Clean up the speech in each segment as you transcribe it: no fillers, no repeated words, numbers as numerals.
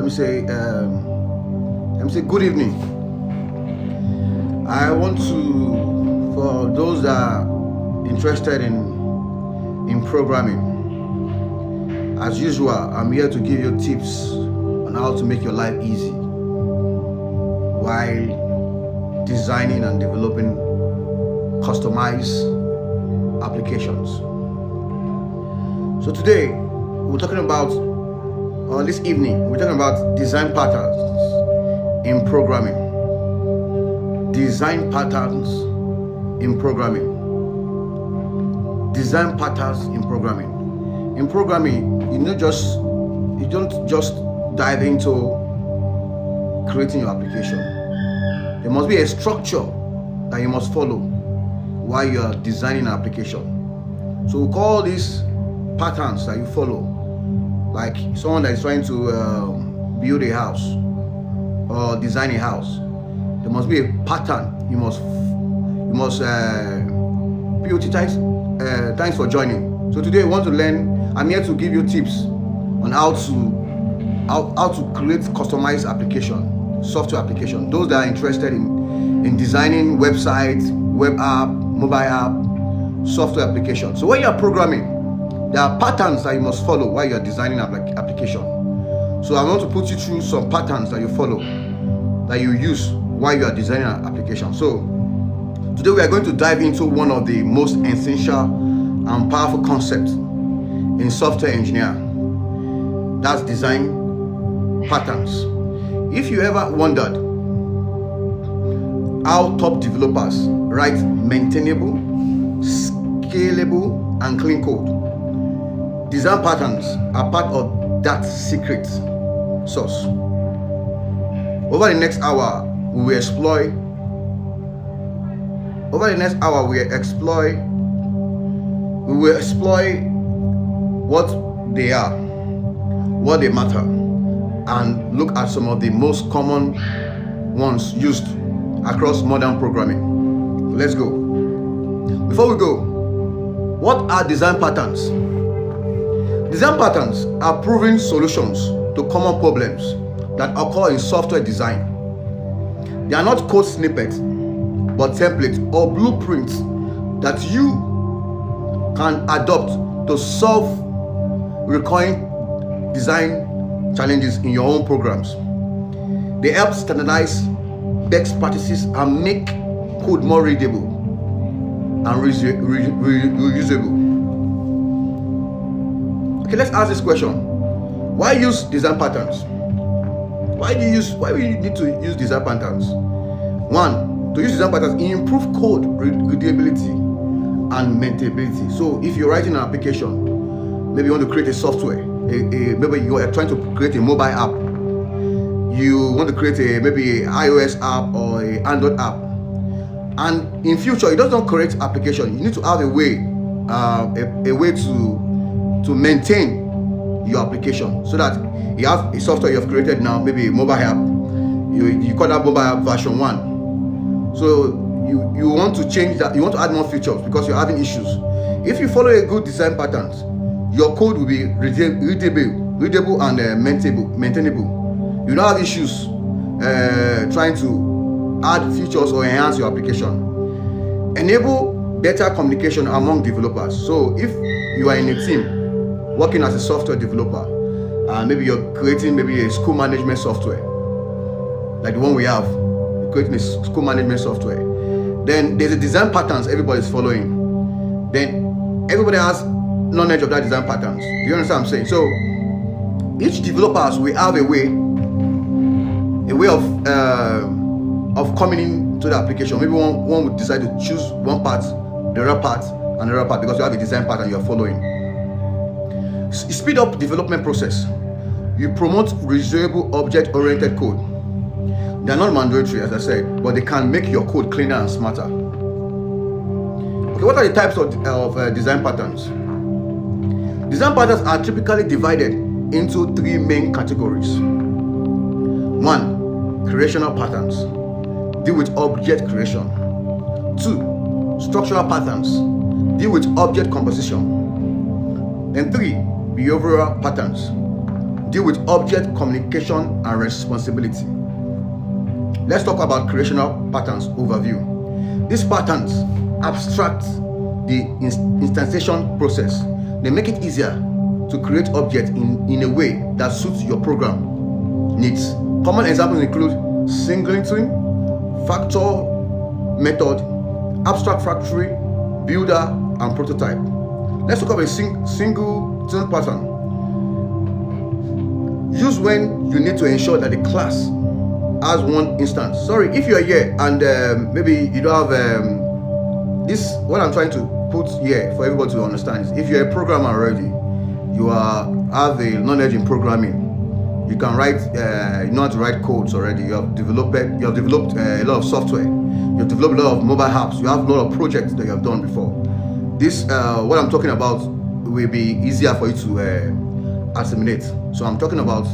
let me say good evening. I want to, for those that are interested in programming, as usual, I'm here to give you tips on how to make your life easy while designing and developing customized applications. So today we're talking about, or this evening, we're talking about design patterns in programming. Design patterns in programming. Design patterns in programming. In programming, you don't just dive into creating your application. There must be a structure that you must follow while you are designing an application. So we call these patterns that you follow, like someone that is trying to build a house or design a house. There must be a pattern. You must prioritize. Thanks for joining. So today we want to learn. I'm here to give you tips on how to create customized application, software application. Those that are interested in designing websites, web app, mobile app, software application. So when you are programming, there are patterns that you must follow while you are designing an application. So I want to put you through some patterns that you follow, that you use while you are designing an application. So today we are going to dive into one of the most essential and powerful concepts in software engineering. That's design patterns. If you ever wondered how top developers write maintainable, scalable, and clean code, design patterns are part of that secret sauce. Over the next hour, we will explore what they are, what they matter, and look at some of the most common ones used across modern programming. Let's go. Before we go, what are design patterns? Design patterns are proven solutions to common problems that occur in software design. They are not code snippets, but templates or blueprints that you can adopt to solve recurring design challenges in your own programs. They help standardize best practices and make code more readable and reusable. Okay, let's ask this question. Why use design patterns? Why do you need to use design patterns? One, to use design patterns, improve code readability and maintainability. So if you're writing an application, maybe you want to create a software, maybe you are trying to create a mobile app, you want to create maybe an iOS app or an Android app, and in future it doesn't create application, you need to have a way to maintain your application, so that you have a software you have created now, maybe a mobile app, you call that mobile app version 1. So you want to change that, you want to add more features because you're having issues. If you follow a good design patterns, your code will be readable and maintainable. You don't have issues trying to add features or enhance your application. Enable better communication among developers. So if you are in a team working as a software developer, and maybe you're creating maybe a school management software, like the one we have, you're creating a school management software, then there's a design patterns everybody's following. Then everybody has knowledge of that design patterns. Do you understand what I'm saying? So each developers will have a way of coming into the application. Maybe one would decide to choose one part, the other part, and the other part, because you have a design pattern you're following. Speed up development process. You promote reusable object-oriented code. They are not mandatory, as I said, but they can make your code cleaner and smarter. Okay, what are the types of design patterns? Design patterns are typically divided into 3 main categories. 1, creational patterns, deal with object creation. 2, structural patterns, deal with object composition. And 3, behavioral patterns, deal with object communication and responsibility. Let's talk about creational patterns overview. These patterns abstract the instantiation process. They make it easier to create objects in a way that suits your program needs. Common examples include singleton, factor method, abstract factory, builder, and prototype. Let's talk about a singleton pattern. Use when you need to ensure that the class has one instance. Sorry, if you're here and maybe you don't have this, what I'm trying to put here for everybody to understand is, if you're a programmer already, you have a knowledge in programming, you can write, you know how to write codes already, you have developed a lot of software, you have developed a lot of mobile apps, you have a lot of projects that you have done before. This, what I'm talking about, will be easier for you to assimilate. So I'm talking about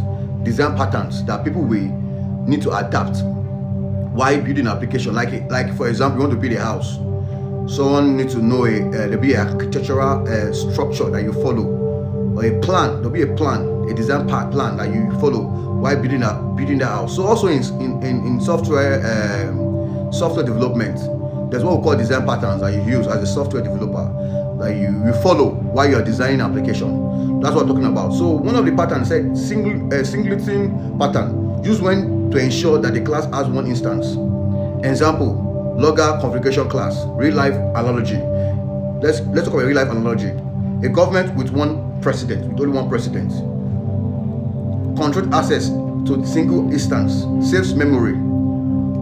design patterns that people will need to adapt while building an application. Like for example, you want to build a house. Someone needs to know there'll be an architectural structure that you follow, or a plan. There'll be a plan, a design plan that you follow while building that house. So also in software development, there's what we call design patterns that you use as a software developer, that you follow while you're designing an application. That's what I'm talking about. So one of the patterns said singleton pattern, used when to ensure that the class has one instance. Example, logger configuration class, real life analogy. Let's talk about real life analogy. A government with one president, with only one president, controlled access to the single instance, saves memory,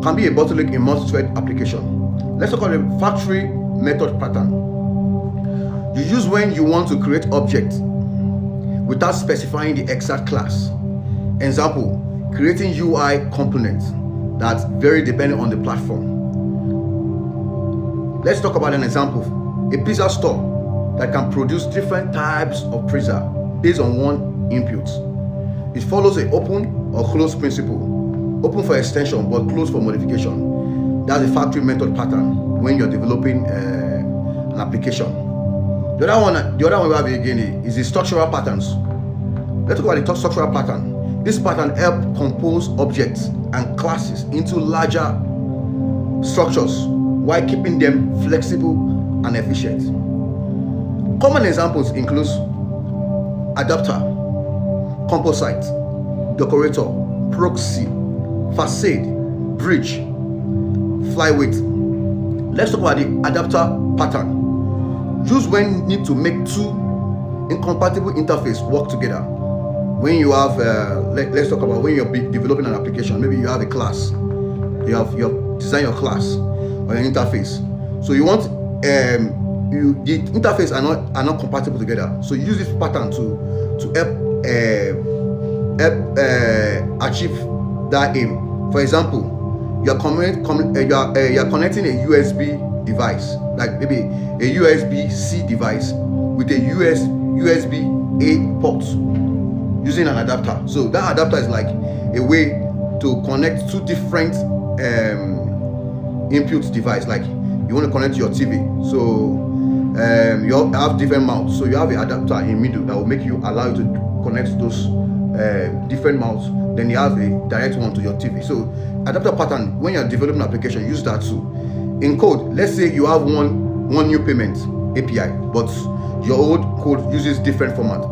can be a bottleneck in multi-thread application. Let's talk about the factory method pattern. You use when you want to create objects without specifying the exact class. Example, creating UI components that's very dependent on the platform. Let's talk about an example. A pizza store that can produce different types of pizza based on one input. It follows an open or close principle. Open for extension but closed for modification. That's a factory method pattern when you're developing an application. The other one we have again is the structural patterns. Let's talk about the structural pattern. This pattern helps compose objects and classes into larger structures while keeping them flexible and efficient. Common examples include adapter, composite, decorator, proxy, facade, bridge, flyweight. Let's talk about the adapter pattern. Used when you need to make two incompatible interfaces work together. When you have, let's talk about when you're developing an application. Maybe you have a class, you have designed your class or an interface. So you want the interface are not compatible together. So you use this pattern to help achieve that aim. For example, you're connecting a USB device, like maybe a USB-C device with a USB-A port using an adapter. So that adapter is like a way to connect two different input device. Like you want to connect to your TV, so you have different mounts. So you have an adapter in middle that will allow you to connect those different mounts. Then you have a direct one to your TV. So adapter pattern, when you're developing an application, use that too. In code, let's say you have one new payment API, but your old code uses different format.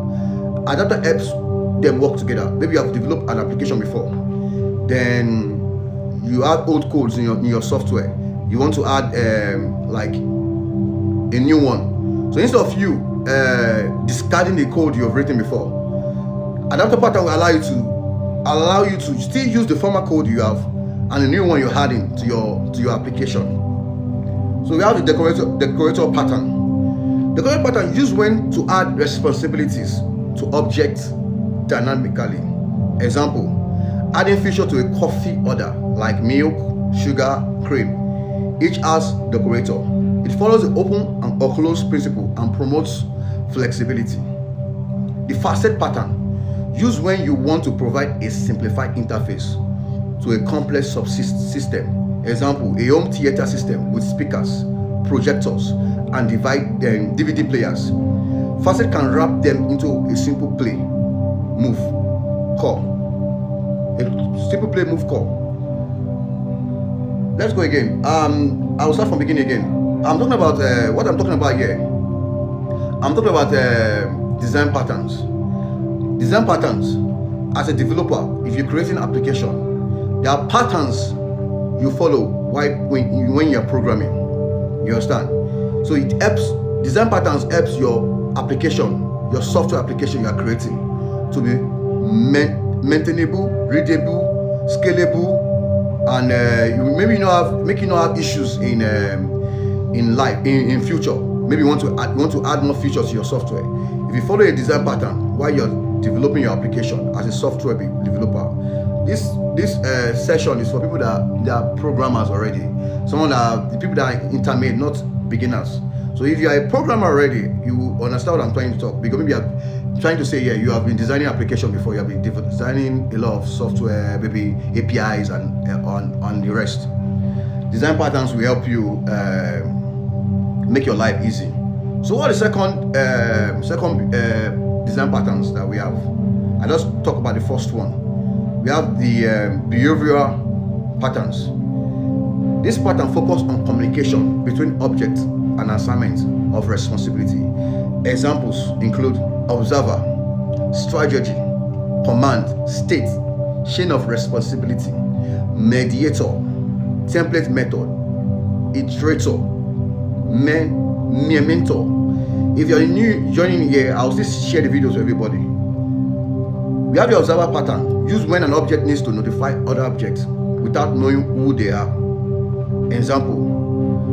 Adapter helps them work together. Maybe you have developed an application before, then you have old codes in your software. You want to add like a new one. So instead of you discarding the code you have written before, adapter pattern will allow you to still use the former code you have and the new one you're adding to your application. So we have the decorator pattern. Decorator pattern used when to add responsibilities to objects dynamically. Example, adding feature to a coffee order like milk, sugar, cream. Each has decorator. It follows the open and or close principle and promotes flexibility. The facet pattern, used when you want to provide a simplified interface to a complex subsystem. Example, a home theater system with speakers, projectors, and DVD players. Facet can wrap them into a simple play, move, call. A simple play move call. Let's go again. I'll start from beginning again. I'm talking about what I'm talking about here. I'm talking about design patterns. Design patterns. As a developer, if you're creating an application, there are patterns you follow when you're programming. You understand? So it helps. Design patterns helps your application, your software application you are creating, to be maintainable, readable, scalable, and you maybe make you not have issues in future. Maybe you want to add more features to your software. If you follow a design pattern while you're developing your application as a software developer, this session is for people that are programmers already. The people that are intermediate, not beginners. So if you are a programmer already, you understand what I'm trying to talk. Because maybe I'm trying to say, yeah, you have been designing application before. You have been designing a lot of software, maybe APIs and on the rest. Design patterns will help you make your life easy. So what are the second design patterns that we have? I just talk about the first one. We have the behavioral patterns. This pattern focuses on communication between objects and assignments of responsibility. Examples include observer, strategy, command, state, chain of responsibility, mediator, template method, iterator, mentor. If you're new joining here, I'll still share the videos with everybody. We have the observer pattern, used when an object needs to notify other objects without knowing who they are. Example,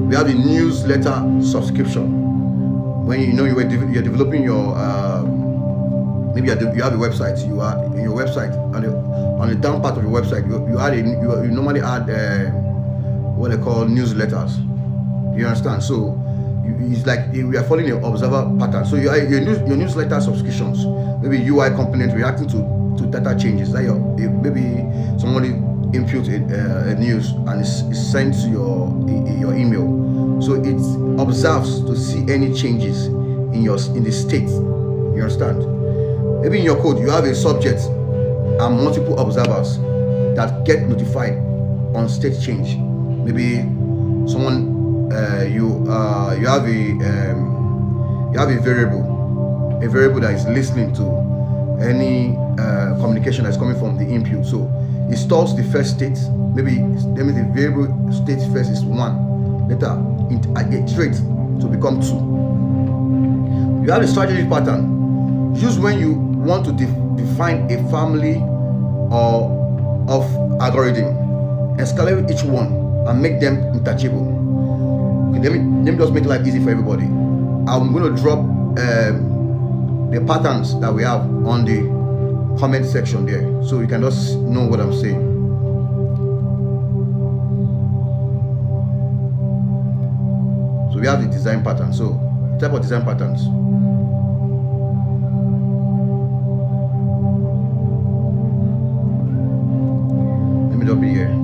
we have the newsletter subscription. When you're developing your maybe you have a website. You are in your website, on the down part of your website, you normally add what they call newsletters. You understand? So it's like we are following your observer pattern. So your newsletter subscriptions, maybe UI component reacting to data changes. That maybe somebody input a news and it's sent to your email. So it observes to see any changes in the state. You understand? Maybe in your code you have a subject and multiple observers that get notified on state change. Maybe someone you have a variable that is listening to any communication that's coming from the input. So it stores the first state. Maybe the variable state first is 1. Later iterate to become 2. You have a strategy pattern used when you want to define a family of algorithm, escalate each one and make them interchangeable. Okay, let me just make life easy for everybody. I'm going to drop the patterns that we have on the comment section there, so you can just know what I'm saying. So we have the design pattern. So type of design patterns. Let me drop it here.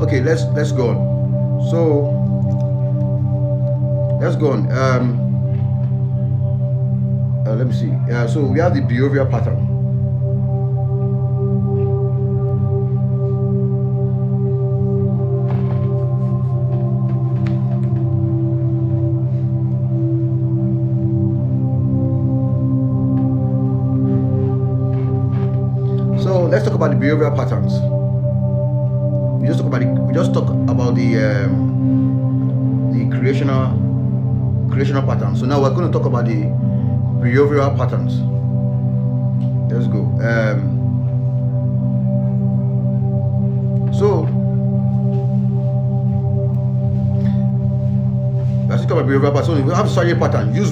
Okay, let's go on. So let's go on. Let me see. So we have the behavioral pattern. So let's talk about the behavioral patterns. We just talk about the creational pattern. So now we're going to talk about the behavioral patterns. Let's go. So let's talk about behavioral pattern. So you have strategy pattern. Use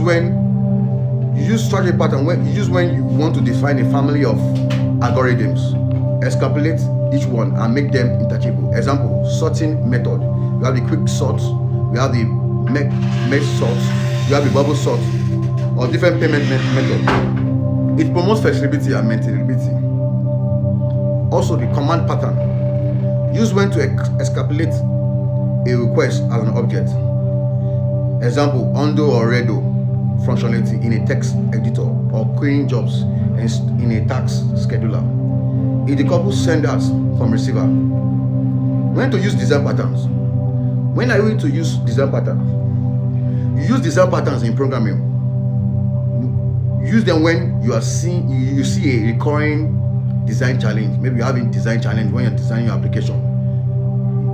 strategy pattern when you want to define a family of algorithms, extrapolate each one and make them interchangeable. Example: sorting method. You have the quick sort, you have the merge sort, you have the bubble sort, or different payment method. It promotes flexibility and maintainability. Also, the command pattern. Use when to extrapolate a request as an object. Example: undo or redo functionality in a text editor or querying jobs in a task scheduler. It decouples senders from receiver. When to use design patterns. When are you going to use design patterns? You use design patterns in programming. Use them when you see a recurring design challenge. Maybe you're having design challenge when you're designing your application.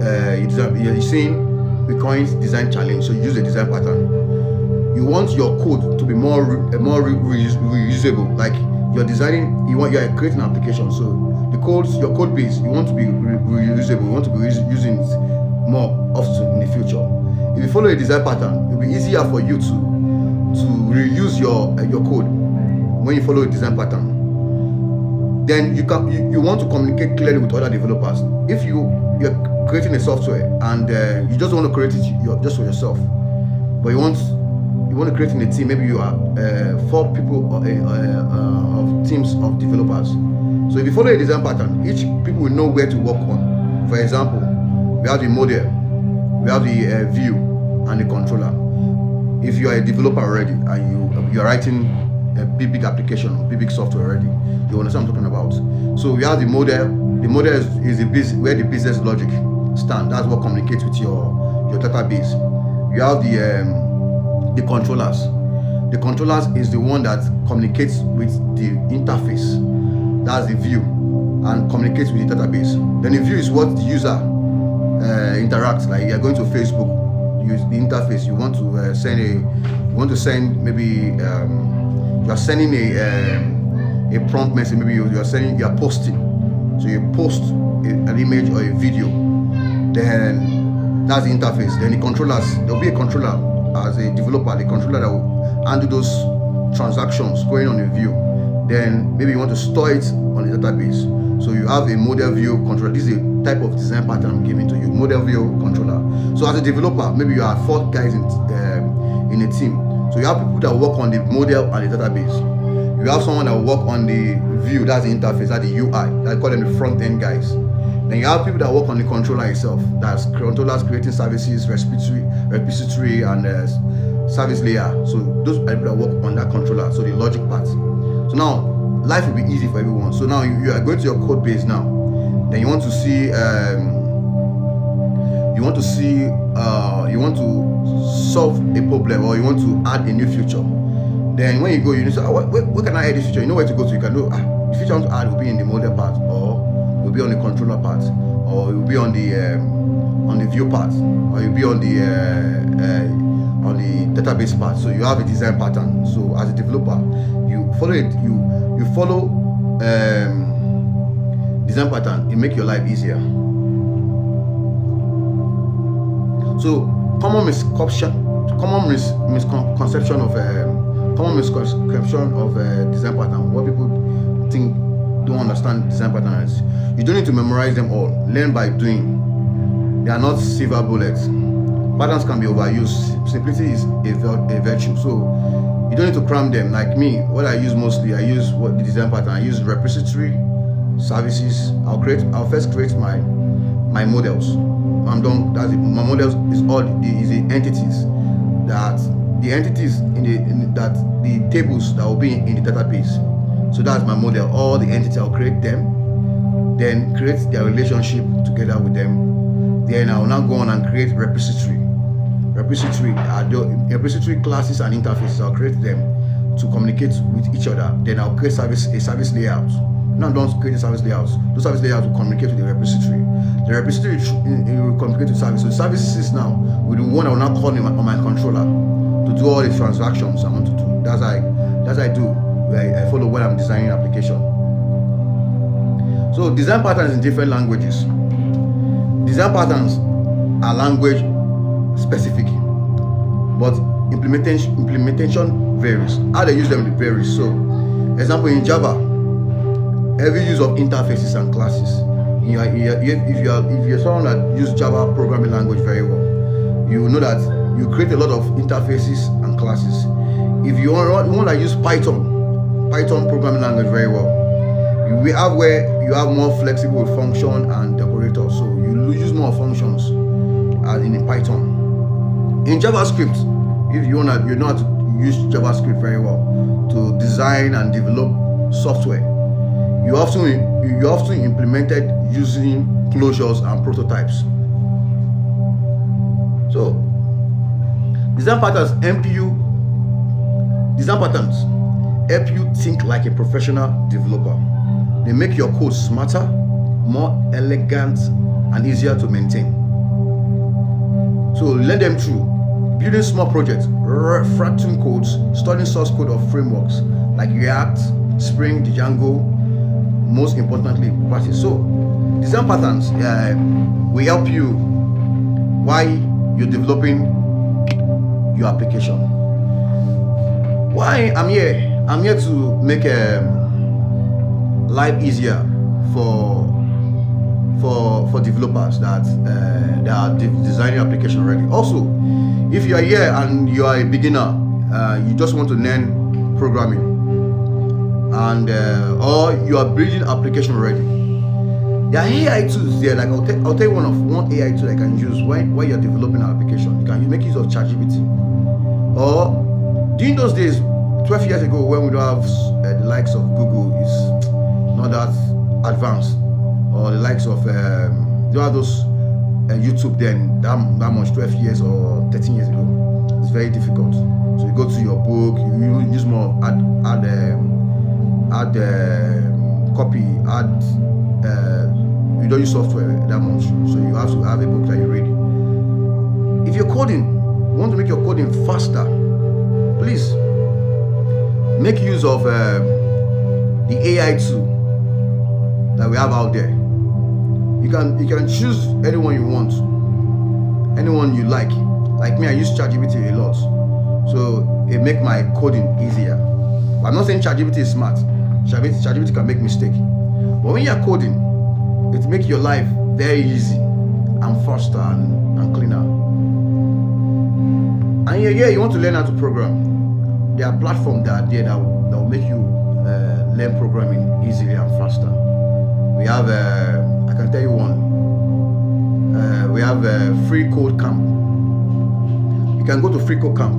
You're seeing recurring design challenge, so you use a design pattern. You want your code to be more reusable. Like you're designing, you're creating an application, so your code base, you want to be reusable. You want to be using it more often in the future. If you follow a design pattern, it'll be easier for you to reuse your code when you follow a design pattern. Then you want to communicate clearly with other developers. If you're creating a software and you just want to create it just for yourself, but you want to create in a team. Maybe you are 4 people of teams of developers. So if you follow a design pattern, each people will know where to work on. For example, we have the model, we have the view, and the controller. If you are a developer already and you are writing a big application, big software already, you understand what I'm talking about. So we have the model. The model is where the business logic stand. That's what communicates with your database. You have the controllers. The controllers is the one that communicates with the interface. That's the view, and communicates with the database. Then the view is what the user interacts. Like you're going to Facebook, use the interface. You want to send maybe you are sending a prompt message. Maybe you are posting. So you post an image or a video. Then that's the interface. Then the controllers. There will be a controller. As a developer, the controller that will handle those transactions going on a view. Then maybe you want to store it on the database. So you have a model view controller. This is a type of design pattern I'm giving to you. Model view controller. So as a developer, maybe you are 4 guys in a team. So you have people that work on the model and the database. You have someone that work on the view. That's the interface. That's the UI. I call them the front end guys. Then you have people that work on the controller itself. That's controllers creating services, repository, and service layer. So those are people that work on that controller. So the logic part. So now life will be easy for everyone. So now you are going to your code base now. Then you want to see you want to solve a problem, or you want to add a new feature. Then when you go, you need to say, where can I add this feature? You know where to go to. You can know the feature I want to add will be in the model part, or will be on the controller part, or it will be on the view part, or it will be on the database part. So you have a design pattern. So as a developer, you follow it. You follow design pattern. It make your life easier. So common misconception of design pattern. What people think don't understand design patterns. You don't need to memorize them all. Learn by doing. They are not silver bullets. Patterns can be overused. Simplicity is a virtue. So you don't need to cram them. Like me, what I use mostly, I use the design pattern. I use repository services. I'll first create my models. I'm done. That's it. My models is the entities that the tables that will be in the database. So that's my model. All the entities, I'll create them, then create their relationship together with them. Then I'll now go on and create repository classes and interfaces. I'll create them to communicate with each other. Then I'll create a service layout. Now I'm done creating service layouts. Those service layouts will communicate with the repository. The repository will communicate with service. So the services now will be one I will now call on my controller to do all the transactions I want to do. That's That's what I do. I follow when I'm designing application. So design patterns in different languages. Design patterns are language specific, but implementation varies. How they use them varies. So, example, in Java, every use of interfaces and classes. If you're someone that uses Java programming language very well, you will know that you create a lot of interfaces and classes. If you want to use Python programming language very well, we have where you have more flexible with function and decorators, so you use more functions as in Python. In JavaScript, if you know how to use JavaScript very well to design and develop software, you often implemented using closures and prototypes. So design patterns help you think like a professional developer. They make your code smarter, more elegant, and easier to maintain. So learn them through building small projects, refactoring codes, studying source code of frameworks like React, Spring, Django. Most importantly, practice. So design patterns will help you while you're developing your application. Why I'm here? I'm here to make life easier for developers that are designing application already. Also, if you are here and you are a beginner, you just want to learn programming, and or you are building application already, there are AI tools there. Like I'll tell you one AI tool I can use when you're developing an application. You can make use of ChatGPT. Or during those days, 12 years ago, when we don't have the likes of Google, is not that advanced, or the likes of you don't have those YouTube then that much 12 years or 13 years ago. It's very difficult. So you go to your book, you use more add copy, you don't use software that much, so you have to have a book that you read. If you're coding, you want to make your coding faster, please make use of the AI tool that we have out there. You can choose anyone you want, anyone you like. Like me, I use ChatGPT a lot, so it make my coding easier. But I'm not saying ChatGPT is smart. ChatGPT can make mistake, but when you're coding, it makes your life very easy and faster and cleaner. And you want to learn how to program. There are platforms that are there that will make you learn programming easily and faster. We have I can tell you one. We have a free code camp. You can go to free code camp.